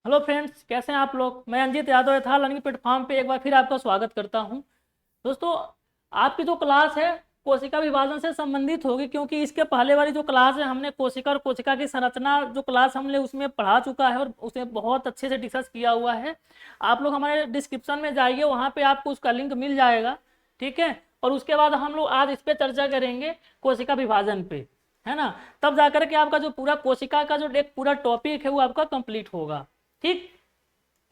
Hello friends, कैसे हैं आप लोग। मैं अंजित यादव यथा लर्निंग प्लेटफॉर्म पे एक बार फिर आपका स्वागत करता हूं। दोस्तों, आपकी जो क्लास है कोशिका विभाजन से संबंधित होगी, क्योंकि इसके पहले वाली जो क्लास है हमने कोशिका और कोशिका की संरचना जो क्लास हमने उसमें पढ़ा चुका है और उसे बहुत अच्छे से डिस्कस किया हुआ है। आप लोग हमारे डिस्क्रिप्शन में जाइए, वहाँ पे आपको उसका लिंक मिल जाएगा। ठीक है। और उसके बाद हम लोग आज इस पर चर्चा करेंगे, कोशिका विभाजन पे, है ना। तब जाकर के आपका जो पूरा कोशिका का जो एक पूरा टॉपिक है वो आपका कंप्लीट होगा। ठीक।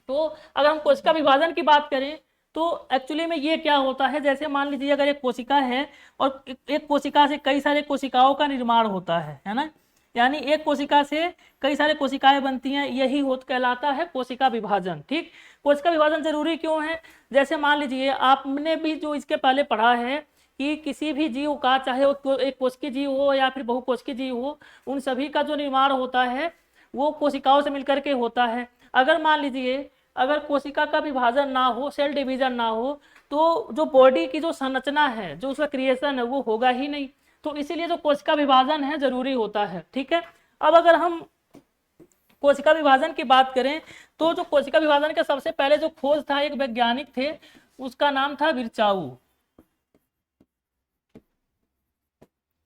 तो अगर हम कोशिका विभाजन की बात करें तो एक्चुअली में ये क्या होता है, जैसे मान लीजिए अगर एक कोशिका है और एक कोशिका से कई सारे कोशिकाओं का निर्माण होता है ना। यानी एक कोशिका से कई सारे कोशिकाएं बनती हैं, यही कहलाता है कोशिका विभाजन। ठीक। कोशिका विभाजन जरूरी क्यों है, जैसे मान लीजिए आपने भी जो इसके पहले पढ़ा है कि किसी भी जीव का, चाहे वो एक कोशिकीय जीव हो या फिर बहुकोशिकीय जीव हो, उन सभी का जो निर्माण होता है वो कोशिकाओं से मिलकर के होता है। अगर मान लीजिए अगर कोशिका का विभाजन ना हो, सेल डिवीजन ना हो, तो जो बॉडी की जो संरचना है, जो उसका क्रिएशन है, वो होगा ही नहीं। तो इसीलिए जो कोशिका विभाजन है जरूरी होता है। ठीक है। अब अगर हम कोशिका विभाजन की बात करें तो जो कोशिका विभाजन के सबसे पहले जो खोज था, एक वैज्ञानिक थे, उसका नाम था विर्चाऊ।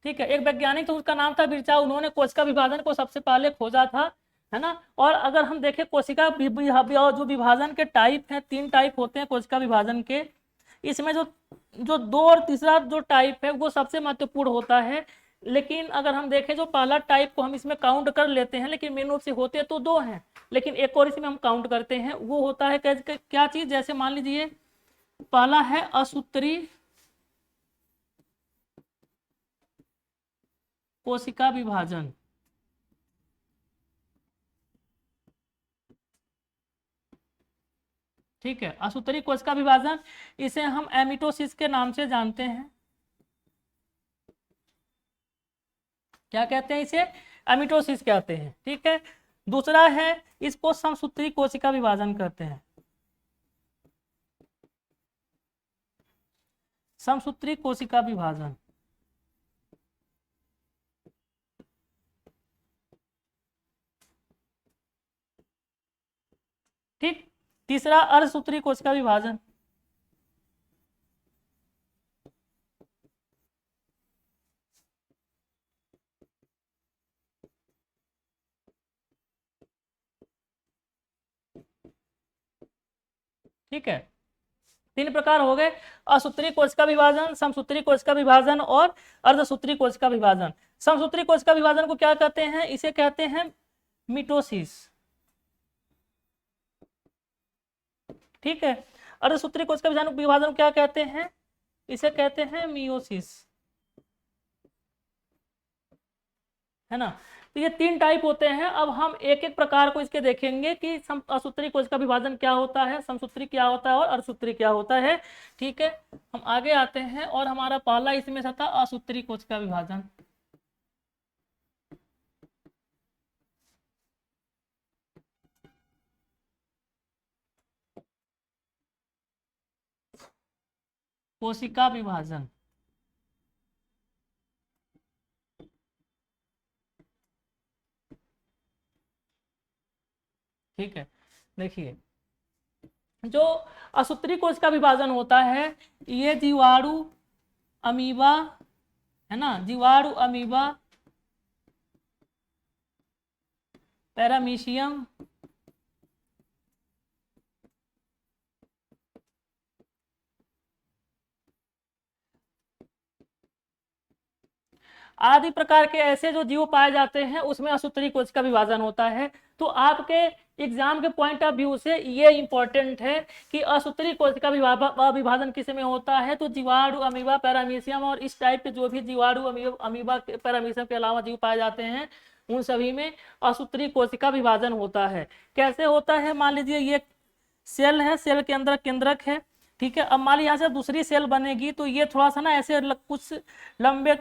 ठीक है। एक वैज्ञानिक तो उसका नाम था विर्चाऊ, उन्होंने कोशिका विभाजन को सबसे पहले खोजा था, है ना। और अगर हम देखें कोशिका जो विभाजन के टाइप हैं, 3 टाइप होते हैं कोशिका विभाजन के। इसमें जो जो 2 और तीसरा जो टाइप है वो सबसे महत्वपूर्ण होता है। लेकिन अगर हम देखें जो पहला टाइप को हम इसमें काउंट कर लेते हैं, लेकिन मेन रूप से होते तो 2 हैं, लेकिन एक और इसमें हम काउंट करते हैं। वो होता है क्या चीज, जैसे मान लीजिए पहला है असूत्री कोशिका विभाजन। ठीक है। असूत्री कोशिका विभाजन, इसे हम एमिटोसिस के नाम से जानते हैं। क्या कहते हैं इसे, एमिटोसिस कहते हैं। ठीक है। दूसरा है, इसको समसूत्री कोशिका विभाजन कहते हैं। समसूत्री कोशिका विभाजन। ठीक। तीसरा अर्धसूत्री कोशिका विभाजन। ठीक है। 3 प्रकार हो गए, असूत्री कोशिका विभाजन, समसूत्री कोशिका विभाजन और अर्धसूत्री कोशिका विभाजन। समसूत्री कोशिका विभाजन को क्या कहते हैं, इसे कहते हैं मिटोसिस। ठीक है। अर्धसूत्री कोशिका विभाजन को क्या कहते हैं, इसे कहते हैं मियोसिस, है ना। तो ये 3 टाइप होते हैं। अब हम एक एक प्रकार को इसके देखेंगे कि असूत्री कोशिका विभाजन क्या होता है, समसूत्री क्या होता है और अर्धसूत्री क्या होता है। ठीक है। हम आगे आते हैं और हमारा पहला इसमें था असूत्री कोशिका विभाजन। कोशिका विभाजन। ठीक है। देखिए, जो असूत्री कोशिका विभाजन होता है, ये जीवाणु अमीबा, है ना, जीवाणु अमीबा, पैरामीशियम, आदि प्रकार के ऐसे जो जीव पाए जाते हैं उसमें असूत्री कोशिका विभाजन होता है। तो आपके एग्जाम के पॉइंट ऑफ व्यू से ये इंपॉर्टेंट है कि असूत्री कोशिका विभाजन किस में होता है, तो जीवाणु अमीबा पैरामीशियम और इस टाइप के जो भी जीवाणु अमीबा पैरामीशियम के अलावा जीव पाए जाते हैं उन सभी में असूत्री कोशिका विभाजन होता है। कैसे होता है, मान लीजिए ये सेल है, सेल के अंदर केंद्रक है। ठीक है। अब मान लीजिए यहाँ से दूसरी सेल बनेगी तो ये थोड़ा सा ना ऐसे कुछ लंबे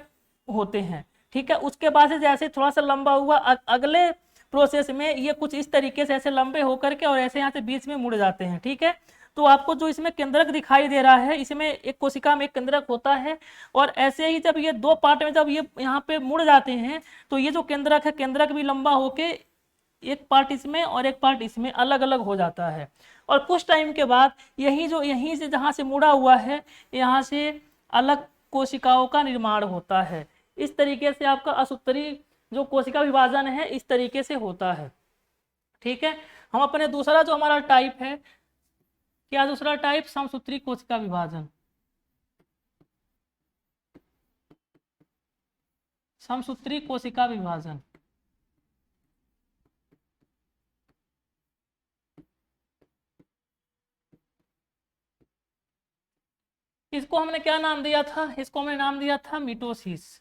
होते हैं। ठीक है। उसके बाद से जैसे थोड़ा सा लंबा हुआ, अगले प्रोसेस में ये कुछ इस तरीके से ऐसे लंबे होकर के और ऐसे यहाँ से बीच में मुड़ जाते हैं। ठीक है। तो आपको जो इसमें केंद्रक दिखाई दे रहा है, इसमें एक कोशिका में एक केंद्रक होता है और ऐसे ही जब ये 2 पार्ट में जब ये यहाँ पे मुड़ जाते हैं तो ये जो केंद्रक है, केंद्रक भी लंबा होके एक पार्ट इसमें और एक पार्ट इसमें अलग अलग हो जाता है। और कुछ टाइम के बाद यहीं से जहाँ से मुड़ा हुआ है यहाँ से अलग कोशिकाओं का निर्माण होता है। इस तरीके से आपका असूत्री जो कोशिका विभाजन है इस तरीके से होता है। ठीक है, हम अपने दूसरा जो हमारा टाइप है, क्या दूसरा टाइप, समसूत्री कोशिका विभाजन। समसूत्री कोशिका विभाजन, इसको हमने क्या नाम दिया था, इसको हमने नाम दिया था मिटोसिस।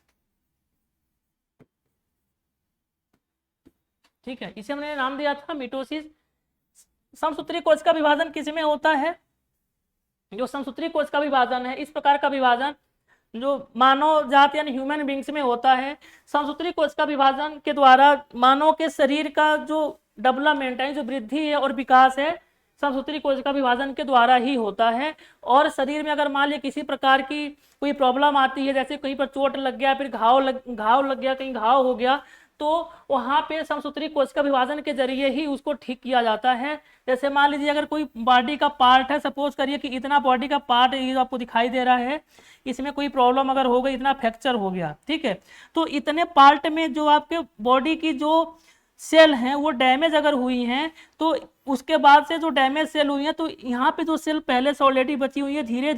ठीक है, इसे हमने नाम दिया था मिटोसिस। समसूत्री कोशिका विभाजन किसमें होता है, जो समसूत्री कोशिका विभाजन है इस प्रकार का विभाजन जो मानव जात यानी ह्यूमन बींग्स में होता है। समसूत्री कोशिका विभाजन के द्वारा मानव के शरीर का जो डेवलपमेंट है, जो वृद्धि है और विकास है, समसूत्री कोशिका विभाजन के द्वारा ही होता है। और शरीर में अगर मान लीजिए किसी प्रकार की कोई प्रॉब्लम आती है, जैसे कहीं पर चोट लग गया, फिर घाव लग गया, कहीं घाव हो गया, तो वहाँ पे समसूत्री कोशिका विभाजन के जरिए ही उसको ठीक किया जाता है। जैसे मान लीजिए अगर कोई बॉडी का पार्ट है, सपोज करिए कि इतना बॉडी का पार्ट ये जो आपको दिखाई दे रहा है, इसमें कोई प्रॉब्लम अगर हो गई, इतना फ्रैक्चर हो गया, ठीक है, तो इतने पार्ट में जो आपके बॉडी की जो सेल हैं वो डैमेज अगर हुई हैं, तो उसके बाद से जो डैमेज सेल हुई हैं, तो यहाँ पे जो सेल पहले से ऑलरेडी बची हुई है धीरे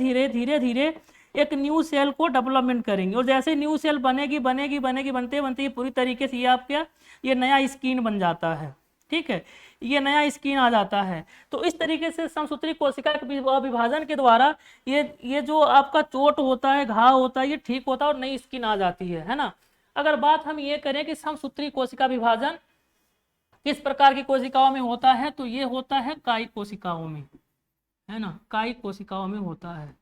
धीरे एक न्यू सेल को डेवलपमेंट करेंगे। और जैसे न्यू सेल बनेगी बनते पूरी तरीके से ये आपका ये नया स्किन बन जाता है। ठीक है, ये नया स्किन आ जाता है। तो इस तरीके से समसूत्री कोशिका के विभाजन के द्वारा ये जो आपका चोट होता है, घाव होता है, ये ठीक होता है और नई स्किन आ जाती है ना। अगर बात हम ये करें कि समसूत्री कोशिका विभाजन किस प्रकार की कोशिकाओं में होता है, तो ये होता है कायिक कोशिकाओं में, है ना, कायिक कोशिकाओं में होता है।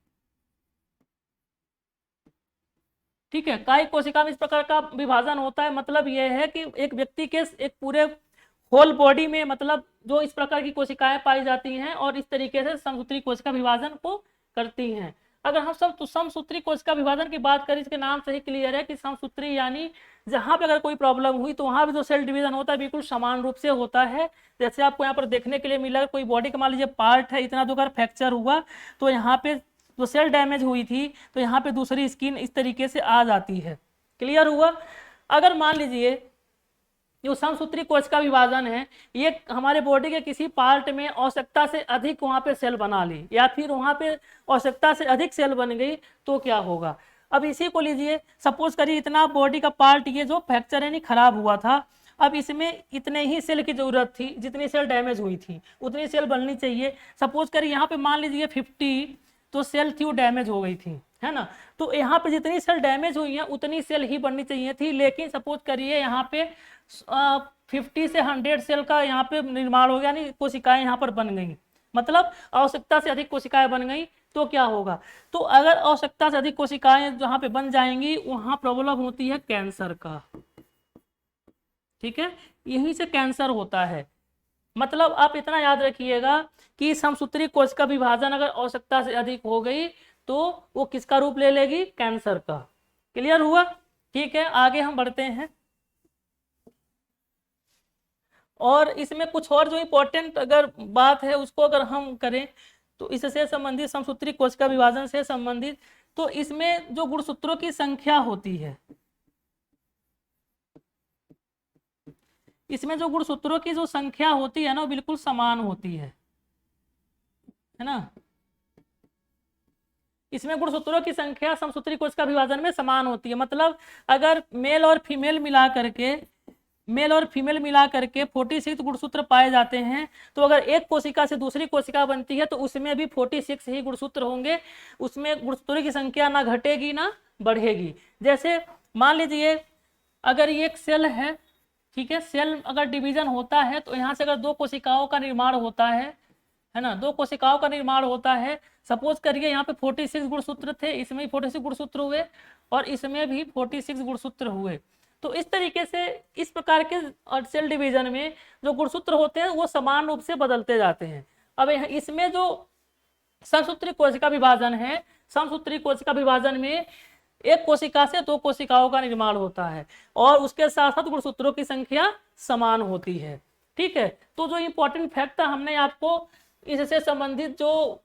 ठीक है, कायिक कोशिका में इस प्रकार का विभाजन होता है। मतलब यह है कि एक व्यक्ति के एक पूरे होल बॉडी में मतलब जो इस प्रकार की कोशिकाएं पाई जाती हैं और इस तरीके से समसूत्री कोशिका विभाजन को करती हैं। अगर हम सब समसूत्री कोशिका विभाजन की बात करें, इसके नाम से ही क्लियर है कि समसूत्री यानी जहां पे अगर कोई प्रॉब्लम हुई तो वहां पे जो सेल डिवीजन होता है बिल्कुल समान रूप से होता है। जैसे आपको यहाँ पर देखने के लिए मिला, कोई बॉडी का मान लीजिए पार्ट है, इतना जो अगर फ्रैक्चर हुआ तो यहाँ पे जो सेल डैमेज हुई थी तो यहाँ पे दूसरी स्किन इस तरीके से आ जाती है। क्लियर हुआ। अगर मान लीजिए जो समसूत्री कोशिका विभाजन है ये हमारे बॉडी के किसी पार्ट में आवश्यकता से अधिक वहां पे सेल बना ली, या फिर वहां पे आवश्यकता से अधिक सेल बन गई, तो क्या होगा। अब इसी को लीजिए, सपोज करिए इतना बॉडी का पार्ट ये जो फ्रैक्चर यानी खराब हुआ था, अब इसमें इतने ही सेल की जरूरत थी, जितनी सेल डैमेज हुई थी उतनी सेल बननी चाहिए। सपोज करिए यहाँ पे मान लीजिए 50 तो सेल थी वो डैमेज हो गई थी, है ना, तो यहाँ पे जितनी सेल डैमेज हुई है उतनी सेल ही बननी चाहिए थी। लेकिन सपोज करिए यहाँ पे 50 से 100 सेल का यहाँ पे निर्माण हो गया, यानी कोशिकाएं यहाँ पर बन गई, मतलब आवश्यकता से अधिक कोशिकाएं बन गई, तो क्या होगा। तो अगर आवश्यकता से अधिक कोशिकाएं जहाँ पे बन जाएंगी वहां प्रॉब्लम होती है कैंसर का। ठीक है, यहीं से कैंसर होता है। मतलब आप इतना याद रखिएगा कि समसूत्री कोशिका विभाजन अगर आवश्यकता से अधिक हो गई तो वो किसका रूप ले लेगी, कैंसर का। क्लियर हुआ। ठीक है, आगे हम बढ़ते हैं। और इसमें कुछ और जो इंपॉर्टेंट अगर बात है उसको अगर हम करें तो इससे संबंधित, समसूत्री कोशिका विभाजन से संबंधित, तो इसमें जो गुणसूत्रों की संख्या होती है, इसमें जो गुणसूत्रों की जो संख्या होती है ना वो बिल्कुल समान होती है ना। इसमें गुणसूत्रों की संख्या समसूत्री कोशिका विभाजन में समान होती है। मतलब अगर मेल और फीमेल मिला करके 46 गुणसूत्र पाए जाते हैं, तो अगर एक कोशिका से दूसरी कोशिका बनती है तो उसमें भी 46 ही गुणसूत्र होंगे, उसमें गुणसूत्रों की संख्या ना घटेगी ना बढ़ेगी। जैसे मान लीजिए अगर ये एक सेल है, ठीक है, सेल अगर डिवीजन होता है तो यहाँ से अगर दो कोशिकाओं का निर्माण होता है ना, दो कोशिकाओं का निर्माण होता है। सपोज करिए यहाँ पे 46 गुणसूत्र थे, इसमें भी 46 गुणसूत्र हुए और इसमें भी 46 गुणसूत्र हुए। तो इस तरीके से इस प्रकार के सेल डिवीजन में जो गुणसूत्र होते हैं वो समान रूप से बदलते जाते हैं। अब इसमें जो समसूत्री कोशिका विभाजन है, समसूत्री कोशिका विभाजन में एक कोशिका से दो कोशिकाओं का निर्माण होता है और उसके साथ साथ गुणसूत्रों की संख्या समान होती है। ठीक है, तो जो इंपॉर्टेंट फैक्ट था हमने आपको इससे संबंधित जो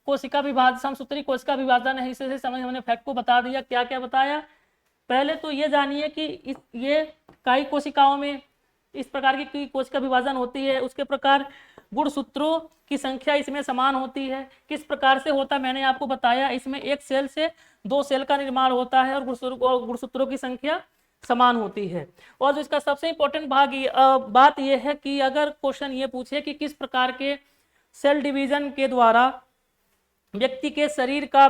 कोशिका विभाजन, समसूत्री कोशिका विभाजन है, इससे संबंधित हमने फैक्ट को बता दिया। क्या क्या बताया? पहले तो ये जानिए कि ये काई कोशिकाओं में इस प्रकार की कोशिका विभाजन होती है, उसके प्रकार गुणसूत्रों की संख्या इसमें समान होती है। किस प्रकार से होता है मैंने आपको बताया, इसमें एक सेल से 2 सेल का निर्माण होता है और गुणसूत्रों की संख्या समान होती है। और जो इसका सबसे इंपॉर्टेंट बात यह है कि अगर क्वेश्चन ये पूछे कि किस प्रकार के सेल डिवीजन के द्वारा व्यक्ति के शरीर का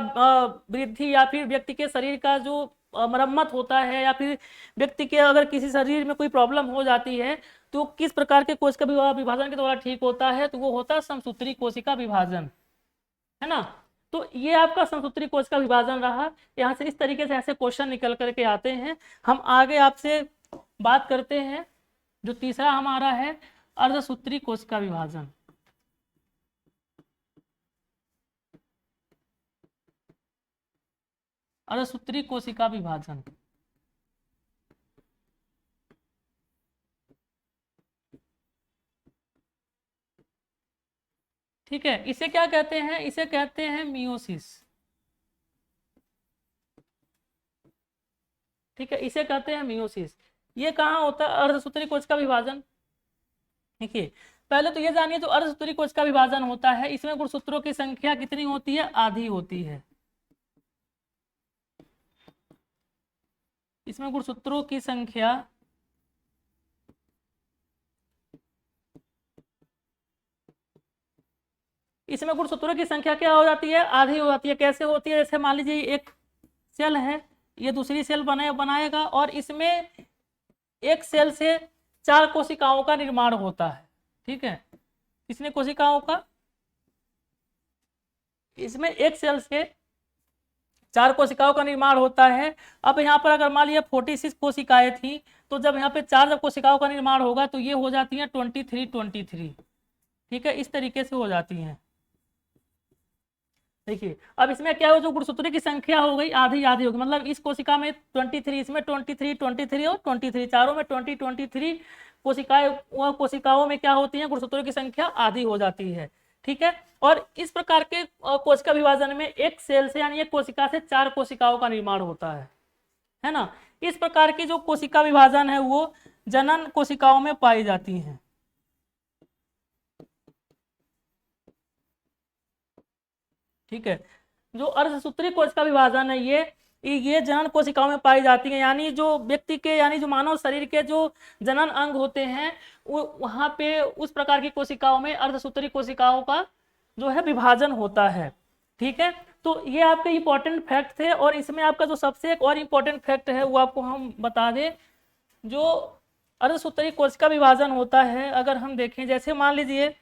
वृद्धि या फिर व्यक्ति के शरीर का जो मरम्मत होता है, या फिर व्यक्ति के अगर किसी शरीर में कोई प्रॉब्लम हो जाती है तो किस प्रकार के कोशिका विभाजन के द्वारा ठीक होता है, तो वो होता है समसूत्री कोशिका विभाजन, है ना। तो ये आपका समसूत्री कोशिका विभाजन रहा। यहाँ से इस तरीके से ऐसे क्वेश्चन निकल करके आते हैं। हम आगे आपसे बात करते हैं, जो तीसरा हमारा है अर्धसूत्री कोशिका विभाजन। अर्धसूत्री कोशिका विभाजन, ठीक है। इसे क्या कहते हैं? इसे कहते हैं मियोसिस, ठीक है, इसे कहते हैं मियोसिस। ये कहाँ होता है अर्धसूत्री कोशिका विभाजन? देखिए, पहले तो ये जानिए, जो अर्धसूत्री कोशिका विभाजन होता है इसमें गुणसूत्रों की संख्या कितनी होती है? आधी होती है। इसमें गुणसूत्रों की संख्या इसमें गुणसूत्रों की संख्या क्या हो जाती है? आधी हो जाती है। कैसे होती है? जैसे मान लीजिए एक सेल है, ये दूसरी सेल बनाएगा और इसमें एक सेल से 4 कोशिकाओं का निर्माण होता है, ठीक है। कितने कोशिकाओं का? इसमें एक सेल से 4 कोशिकाओं का निर्माण होता है। अब यहाँ पर अगर मान लिया 46 कोशिकाएं थी, तो जब यहाँ पे 4 जब कोशिकाओं का निर्माण होगा तो ये हो जाती हैं 23, ठीक है, इस तरीके से हो जाती हैं। देखिए, अब इसमें क्या हो, जो गुणसूत्रों की संख्या हो गई आधी आधी होगी, मतलब इस कोशिका में 23, इसमें 23 और 23, चारों में 23 कोशिकाओं में क्या होती है? गुणसूत्रों की संख्या आधी हो जाती है, ठीक है। और इस प्रकार के कोशिका विभाजन में एक सेल से यानी एक कोशिका से 4 कोशिकाओं का निर्माण होता है ना। इस प्रकार की जो कोशिका विभाजन है वो जनन कोशिकाओं में पाई जाती हैं, ठीक है। जो अर्धसूत्री कोशिका विभाजन है ये जनन कोशिकाओं में पाई जाती है, यानी जो व्यक्ति के यानी जो मानव शरीर के जो जनन अंग होते हैं वहां पे उस प्रकार की कोशिकाओं में अर्धसूत्री कोशिकाओं का जो है विभाजन होता है, ठीक है। तो ये आपके इंपॉर्टेंट फैक्ट थे। और इसमें आपका जो सबसे एक और इम्पोर्टेंट फैक्ट है वो आपको हम बता दें। जो अर्धसूत्री कोशिका विभाजन होता है, अगर हम देखें, जैसे मान लीजिए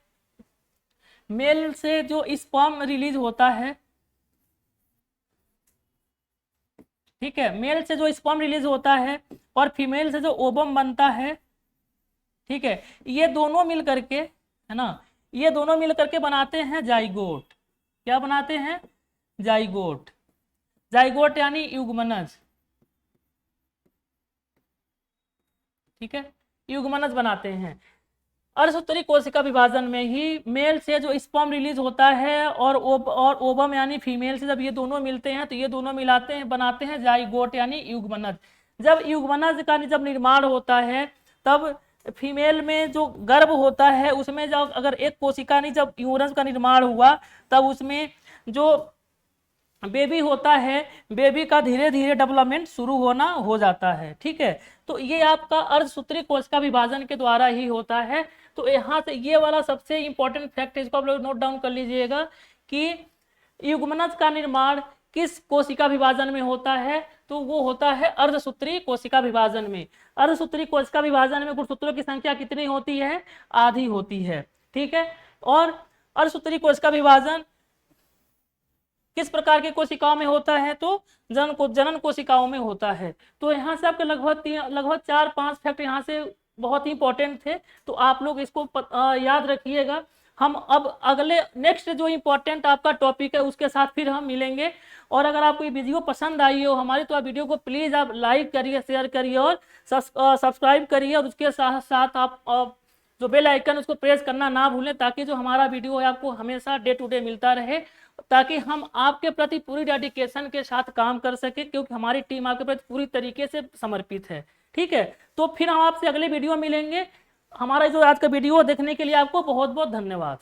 मेल से जो स्पर्म रिलीज होता है, ठीक है, मेल से जो स्पर्म रिलीज होता है और फीमेल से जो ओवम बनता है, ठीक है, ये दोनों मिल करके, है ना, ये दोनों मिल करके बनाते हैं जाइगोट। क्या बनाते हैं? जाइगोट। जाइगोट यानी युग्मनज, ठीक है, युग्मनज बनाते हैं। अर्धसूत्री कोशिका विभाजन में ही मेल से जो स्पर्म रिलीज होता है और ओवम यानी फीमेल से जब ये दोनों मिलते हैं तो ये दोनों मिलाते हैं, बनाते हैं जाइगोट यानी युग्मनज। जब युग्मनज का जब निर्माण होता है तब फीमेल में जो गर्भ होता है उसमें जब अगर एक कोशिका नहीं, जब यूरस का निर्माण हुआ तब उसमें जो बेबी होता है, बेबी का धीरे धीरे डेवलपमेंट शुरू होना हो जाता है, ठीक है। तो ये आपका अर्धसूत्री कोशिका विभाजन के द्वारा ही होता है। तो यहाँ से ये वाला सबसे इंपॉर्टेंट फैक्ट है, इसको आप लोग नोट डाउन कर लीजिएगा कि युग्मनज का निर्माण किस कोशिका विभाजन में होता है, तो वो होता है अर्धसूत्री कोशिका विभाजन में। अर्धसूत्री कोशिका विभाजन में गुणसूत्रों की संख्या कितनी होती है? आधी होती है, ठीक है। और अर्धसूत्री कोशिका विभाजन किस प्रकार के कोशिकाओं में होता है? तो जनन कोशिकाओं में होता है। तो यहाँ से आपके लगभग 4-5 फैक्ट यहाँ से बहुत ही इंपॉर्टेंट थे, तो आप लोग इसको याद रखिएगा। हम अब अगले नेक्स्ट जो इंपॉर्टेंट आपका टॉपिक है उसके साथ फिर हम मिलेंगे। और अगर आपको ये वीडियो पसंद आई हो हमारी, तो आप वीडियो को प्लीज़ आप लाइक करिए, शेयर करिए और सब्सक्राइब करिए। और उसके साथ साथ आप जो बेल आइकन उसको प्रेस करना ना भूलें, ताकि जो हमारा वीडियो है आपको हमेशा डे टू डे मिलता रहे, ताकि हम आपके प्रति पूरी डेडिकेशन के साथ काम कर सके, क्योंकि हमारी टीम आपके प्रति पूरी तरीके से समर्पित है। ठीक है, तो फिर हम आपसे अगले वीडियो मिलेंगे। हमारा जो आज का वीडियो देखने के लिए आपको बहुत बहुत धन्यवाद।